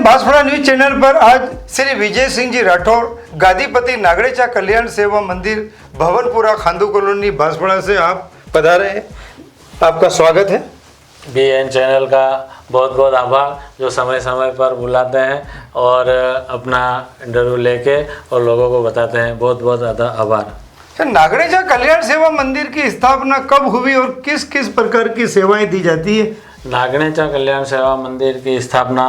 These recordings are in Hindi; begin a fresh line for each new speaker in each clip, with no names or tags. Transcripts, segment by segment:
बांसवाड़ा न्यूज चैनल पर आज श्री विजय सिंह जी राठौर गादीपति नागड़ेचा कल्याण सेवा मंदिर भवनपुरा खांदू कॉलोनी बांसवाड़ा से आप पधारे हैं। आपका स्वागत है।
बीएन चैनल का बहुत बहुत आभार जो समय समय पर बुलाते हैं और अपना इंटरव्यू लेके और लोगों को बताते हैं। बहुत बहुत ज़्यादा आभार।
नागड़ेचा कल्याण सेवा मंदिर की स्थापना कब हुई और किस किस प्रकार की सेवाएं दी जाती है?
नागड़ेचा कल्याण सेवा मंदिर की स्थापना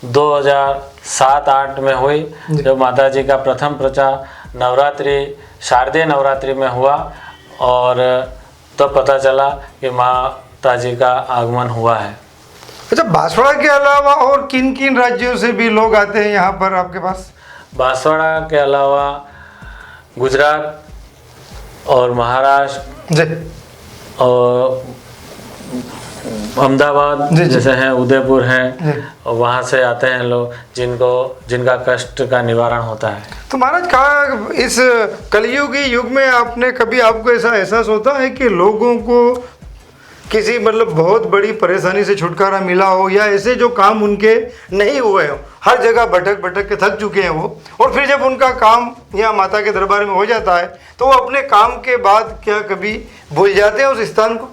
2007-8 में हुई, जब माता जी का प्रथम प्रचार नवरात्रि शारदीय नवरात्रि में हुआ और तब पता चला कि माता जी का आगमन हुआ है।
अच्छा, बांसवाड़ा के अलावा और किन किन राज्यों से भी लोग आते हैं यहाँ पर आपके पास?
बांसवाड़ा के अलावा गुजरात और महाराष्ट्र और अहमदाबाद जैसे हैं, उदयपुर हैं, और वहाँ से आते हैं लोग जिनका कष्ट का निवारण होता है।
तो महाराज का इस कलयुगी युग में आपको ऐसा एहसास होता है कि लोगों को किसी बहुत बड़ी परेशानी से छुटकारा मिला हो, या ऐसे जो काम उनके नहीं हुए हो, हर जगह भटक भटक के थक चुके हैं वो, और फिर जब उनका काम यहाँ माता के दरबार में हो जाता है तो वो अपने काम के बाद क्या कभी भूल जाते हैं उस स्थान को?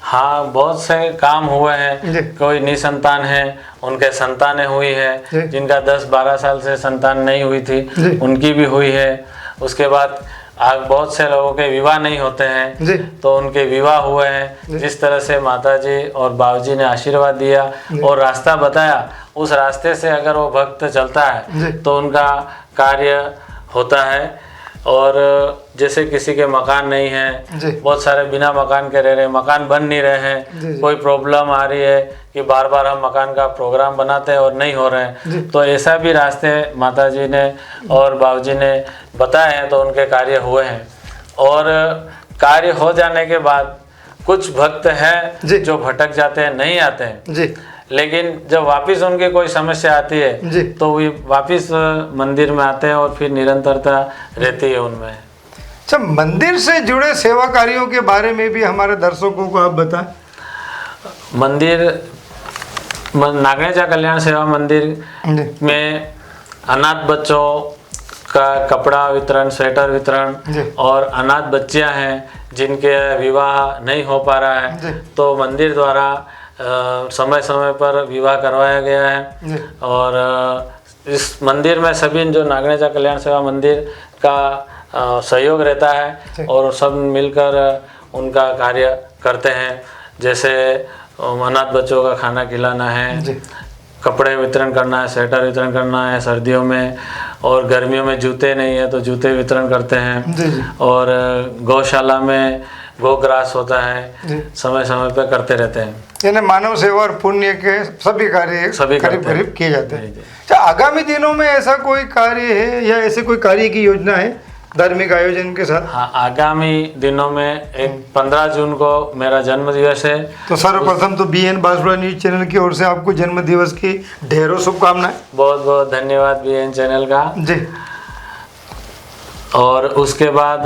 हाँ, बहुत से काम हुए हैं। कोई निसंतान है, उनके संतानें हुई है, जिनका 10-12 साल से संतान नहीं हुई थी उनकी भी हुई है। उसके बाद बहुत से लोगों के विवाह नहीं होते हैं तो उनके विवाह हुए हैं। जिस तरह से माता जी और बाबूजी ने आशीर्वाद दिया और रास्ता बताया, उस रास्ते से अगर वो भक्त चलता है तो उनका कार्य होता है। और जैसे किसी के मकान नहीं है, बहुत सारे बिना मकान के रह रहे, मकान बन नहीं रहे हैं, कोई प्रॉब्लम आ रही है कि बार बार हम मकान का प्रोग्राम बनाते हैं और नहीं हो रहे हैं, तो ऐसा भी रास्ते माता जी ने और बाबूजी ने बताए हैं तो उनके कार्य हुए हैं। और कार्य हो जाने के बाद कुछ भक्त हैं जो भटक जाते हैं, नहीं आते हैं, लेकिन जब वापस उनकी कोई समस्या आती है तो वे वापस मंदिर में आते हैं और फिर निरंतरता रहती है उनमें।
अच्छा, मंदिर से जुड़े सेवा कार्यों के बारे में भी हमारे दर्शकों को आप बताएं।
नागड़ेचा कल्याण सेवा मंदिर में अनाथ बच्चों का कपड़ा वितरण, स्वेटर वितरण, और अनाथ बच्चियां हैं जिनके विवाह नहीं हो पा रहा है तो मंदिर द्वारा समय समय पर विवाह करवाया गया है। और इस मंदिर में सभी जो नागड़ेचा कल्याण सेवा मंदिर का सहयोग रहता है और सब मिलकर उनका कार्य करते हैं। जैसे अनाथ बच्चों का खाना खिलाना है, कपड़े वितरण करना है, स्वेटर वितरण करना है सर्दियों में, और गर्मियों में जूते नहीं है तो जूते वितरण करते हैं। और गौशाला में गोग्रास होता है, समय समय पर करते रहते हैं।
यानी मानव सेवा और पुण्य के सभी कार्य करीब किए जाते हैं। अच्छा, आगामी दिनों में ऐसा कोई कार्य है या ऐसे कोई कार्य की योजना है धार्मिक आयोजन के साथ?
हाँ, आगामी दिनों में एक 15 जून को मेरा जन्म दिवस है।
तो सर्वप्रथम तो बीएन बांसवाड़ा न्यूज चैनल की ओर से आपको जन्म दिवस की ढेरों शुभकामनाएं।
बहुत बहुत धन्यवाद बीएन चैनल का
जी। और
उसके बाद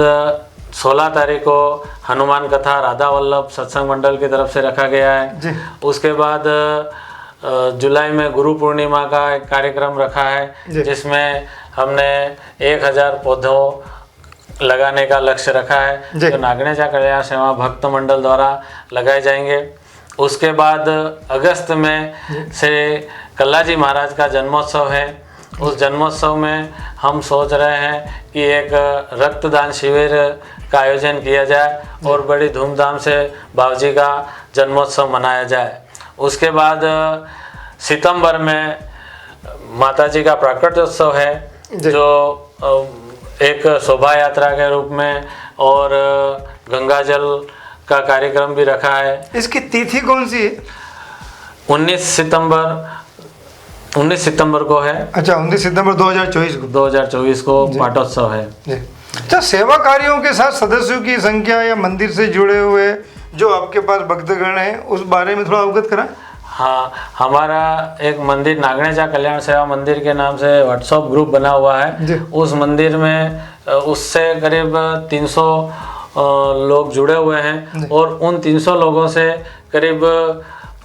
16 तारीख को हनुमान कथा राधा वल्लभ सत्संग मंडल की तरफ से रखा गया है। उसके बाद जुलाई में गुरु पूर्णिमा का एक कार्यक्रम रखा है जिसमें हमने 1000 पौधों लगाने का लक्ष्य रखा है जो नागड़ेचा कल्याण सेवा भक्त मंडल द्वारा लगाए जाएंगे। उसके बाद अगस्त में श्री कल्लाजी महाराज का जन्मोत्सव है। उस जन्मोत्सव में हम सोच रहे हैं कि एक रक्तदान शिविर का आयोजन किया जाए और बड़ी धूमधाम से बाबूजी का जन्मोत्सव मनाया जाए। उसके बाद सितंबर में माताजी का प्राकट्योत्सव है जो एक शोभा यात्रा के रूप में, और गंगाजल का कार्यक्रम भी रखा है।
इसकी तिथि कौन सी है?
19 सितंबर को है।
अच्छा, 19 सितंबर
2024 को पाटोत्सव है।
अच्छा, सेवा कार्यों के साथ सदस्यों की संख्या या मंदिर से जुड़े हुए जो आपके पास भक्तगण हैं उस बारे में थोड़ा अवगत कराएं।
हाँ, हमारा एक मंदिर नागड़ेचा कल्याण सेवा मंदिर के नाम से व्हाट्सएप ग्रुप बना हुआ है। उस मंदिर में उससे करीब 300 लोग जुड़े हुए हैं और उन 300 लोगों से करीब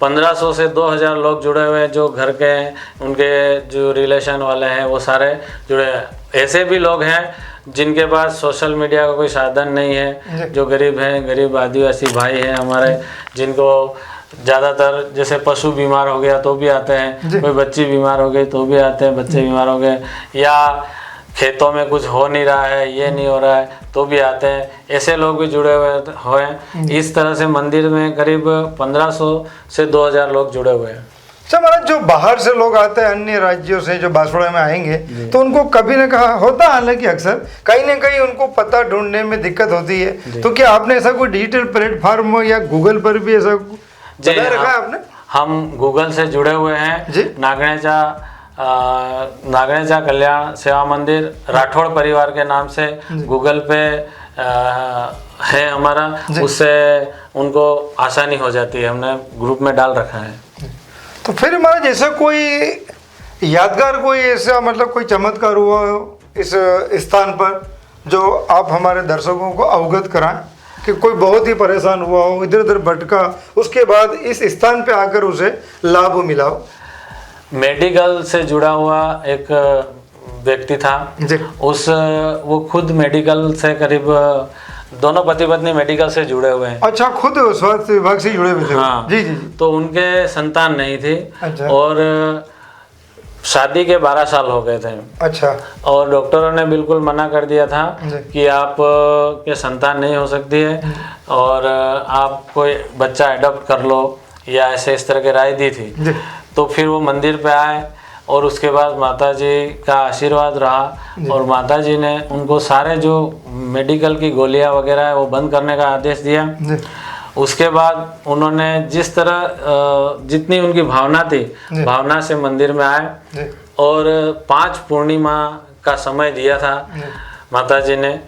1500 से 2000 लोग जुड़े हुए हैं, जो घर के हैं, उनके जो रिलेशन वाले हैं वो सारे जुड़े हैं। ऐसे भी लोग हैं जिनके पास सोशल मीडिया का कोई साधन नहीं है, जो गरीब हैं, गरीब आदिवासी भाई हैं हमारे, जिनको ज़्यादातर जैसे पशु बीमार हो गया तो भी आते हैं, कोई बच्ची बीमार हो गई तो भी आते हैं, बच्चे बीमार हो गए, या खेतों में कुछ हो नहीं रहा है, ये नहीं हो रहा है तो भी आते हैं, ऐसे लोग भी जुड़े हुए हैं। इस तरह से मंदिर में करीब 1500 से 2000 लोग जुड़े हुए हैं।
अच्छा महाराज, जो बाहर से लोग आते हैं अन्य राज्यों से जो बांसवाड़ा में आएंगे, तो उनको कभी न कहा होता, हालांकि अक्सर कहीं ना कहीं उनको पता ढूंढने में दिक्कत होती है, तो क्या आपने ऐसा कोई डिजिटल प्लेटफॉर्म या गूगल पर भी ऐसा बता रखा है आपने?
हम गूगल से जुड़े हुए हैं। नागणेचा कल्याण सेवा मंदिर राठौड़ परिवार के नाम से गूगल पे है हमारा, उससे उनको आसानी हो जाती है, हमने ग्रुप में डाल रखा है।
तो फिर हमारा जैसा कोई यादगार कोई ऐसा मतलब कोई चमत्कार हुआ हो इस स्थान पर जो आप हमारे दर्शकों को अवगत कराएं, कि कोई बहुत ही परेशान हुआ हो, इधर उधर भटका, उसके बाद इस स्थान पे आकर उसे लाभ मिला हो?
मेडिकल से जुड़ा हुआ एक व्यक्ति था, वो खुद मेडिकल से करीब दोनों पति पत्नी मेडिकल से जुड़े हुए हैं।
अच्छा, खुद स्वास्थ्य विभाग से जुड़े हुए थे?
हाँ
जी जी।
तो उनके संतान नहीं थी।
अच्छा।
और शादी के 12 साल हो गए थे।
अच्छा।
और डॉक्टरों ने बिल्कुल मना कर दिया था कि आप के संतान नहीं हो सकती है और आप कोई बच्चा एडॉप्ट कर लो, या ऐसे इस तरह की राय दी थी। तो फिर वो मंदिर पे आए और उसके बाद माताजी का आशीर्वाद रहा और माताजी ने उनको सारे जो मेडिकल की गोलियां वगैरह है वो बंद करने का आदेश दिया। उसके बाद उन्होंने जिस तरह जितनी उनकी भावना थी, भावना से मंदिर में आए और 5 पूर्णिमा का समय दिया था माताजी ने,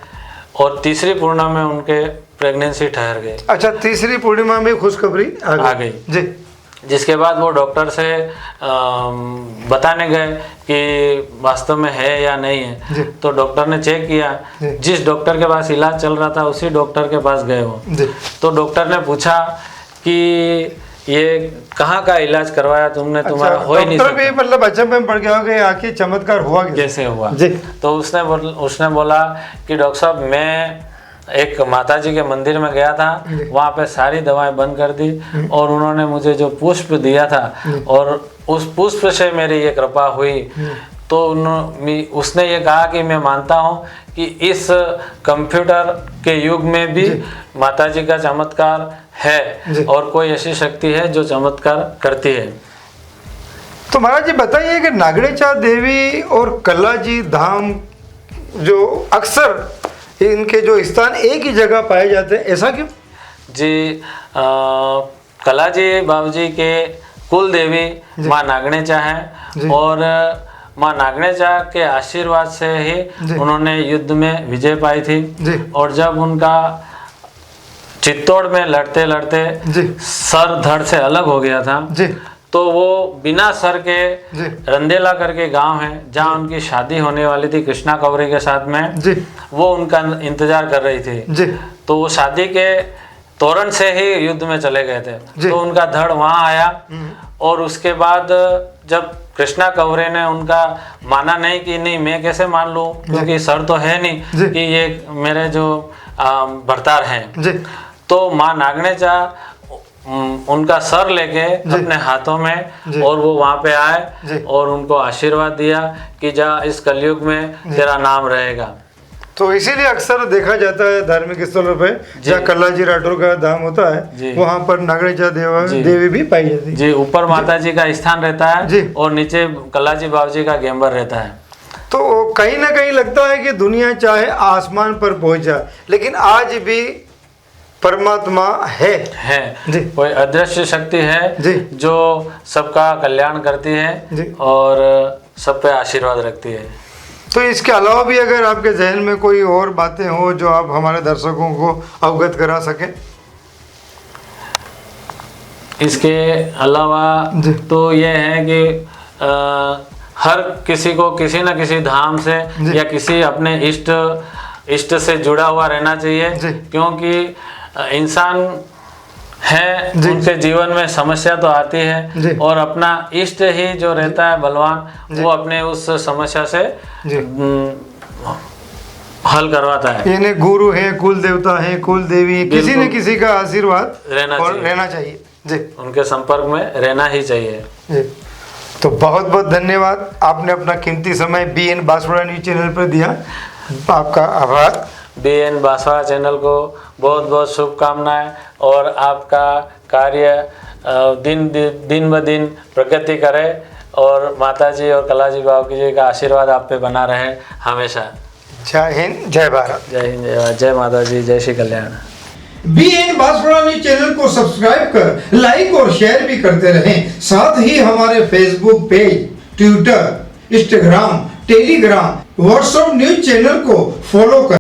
और तीसरी पूर्णिमा में उनके प्रेगनेंसी ठहर गई।
अच्छा, तीसरी पूर्णिमा में खुशखबरी आ गई जी।
जिसके बाद वो डॉक्टर से बताने गए कि वास्तव में है या नहीं है। तो डॉक्टर ने चेक किया, जिस डॉक्टर के पास इलाज चल रहा था उसी डॉक्टर के पास गए वो। तो डॉक्टर ने पूछा कि ये कहाँ का इलाज करवाया तुमने, तुम्हारा हो ही नहीं सकता।
भी मतलब अचंभे में पड़ गया कि आखिर चमत्कार हुआ
कैसे हुआ। तो उसने बोला कि डॉक्टर साहब, मैं एक माताजी के मंदिर में गया था, वहाँ पे सारी दवाएं बंद कर दी और उन्होंने मुझे जो पुष्प दिया था और उस पुष्प से मेरी ये कृपा हुई। तो उसने ये कहा कि मैं मानता हूँ कि इस कंप्यूटर के युग में भी माताजी का चमत्कार है और कोई ऐसी शक्ति है जो चमत्कार करती है।
तो महाराज जी बताइए कि नागणेचा देवी और कलाजी धाम जो अक्सर इनके जो स्थान एक ही जगह पाए जाते हैं, ऐसा क्यों?
जी, कलाजी बाबूजी के कुल देवी माँ नागणेचा है और माँ नागणेचा के आशीर्वाद से ही उन्होंने युद्ध में विजय पाई थी। और जब उनका चित्तौड़ में लड़ते लड़ते सर धड़ से अलग हो गया था, तो वो बिना सर के रंदेला करके गांव है जहां उनकी शादी होने वाली थी कृष्णा कवरी के साथ में, वो उनका इंतजार कर रही थी। तो वो शादी के तोरण से ही युद्ध में चले गए थे। तो उनका धड़ वहां आया और उसके बाद जब कृष्णा कवरे ने उनका माना नहीं कि नहीं मैं कैसे मान लूं, क्योंकि सर तो है नहीं कि ये मेरे जो भरतार हैं। तो माँ नागणेचा उनका सर लेके अपने हाथों में और वो वहां पे आए और उनको आशीर्वाद दिया कि जा इस कलयुग में तेरा नाम रहेगा।
तो इसीलिए अक्सर देखा जाता है धार्मिक स्थलों पे जहाँ कलाजी राठौर का धाम होता है वहाँ पर नागणेचा देवी भी पाई जाती है।
जी, ऊपर माता जी का स्थान रहता है और नीचे कलाजी बाबूजी का गेंबर रहता है।
तो कहीं ना कहीं लगता है कि दुनिया चाहे आसमान पर पहुंच जाए, लेकिन आज भी परमात्मा है
कोई अदृश्य शक्ति है जो सबका कल्याण करती है और सब पे आशीर्वाद रखती है।
तो इसके अलावा भी अगर आपके जहन में कोई और बातें हो जो आप हमारे दर्शकों को अवगत करा सकें? इसके
अलावा तो ये है कि हर किसी को किसी न किसी धाम से या किसी अपने इष्ट से जुड़ा हुआ रहना चाहिए, क्योंकि इंसान है,
जी।
उनके जीवन में समस्या तो आती
जी।
है और अपना इष्ट ही जो रहता है बलवान,
जी।
वो अपने उस समस्या से
जी।
हल करवाता है।
यानी गुरु है, कुल देवता है, कुल देवी, किसी न किसी का आशीर्वाद रहना चाहिए जी,
उनके संपर्क में रहना ही चाहिए
जी। तो बहुत बहुत धन्यवाद, आपने अपना कीमती समय BN बांसवाड़ा न्यूज चैनल पर दिया, आपका आभार।
BN बांसवाड़ा चैनल को बहुत बहुत शुभकामनाएं और आपका कार्य दिन ब दिन प्रगति करे और माताजी और कलाजी बाबू जी का आशीर्वाद आप पे बना रहे हमेशा।
जय हिंद, जय भारत।
जय हिंद, जय भारत, जय माताजी, जय Shri Kalyan.
BN Banswara news channel को सब्सक्राइब कर लाइक और शेयर भी करते रहें। साथ ही हमारे Facebook page, Twitter, Instagram, Telegram, WhatsApp news channel को फॉलो करें।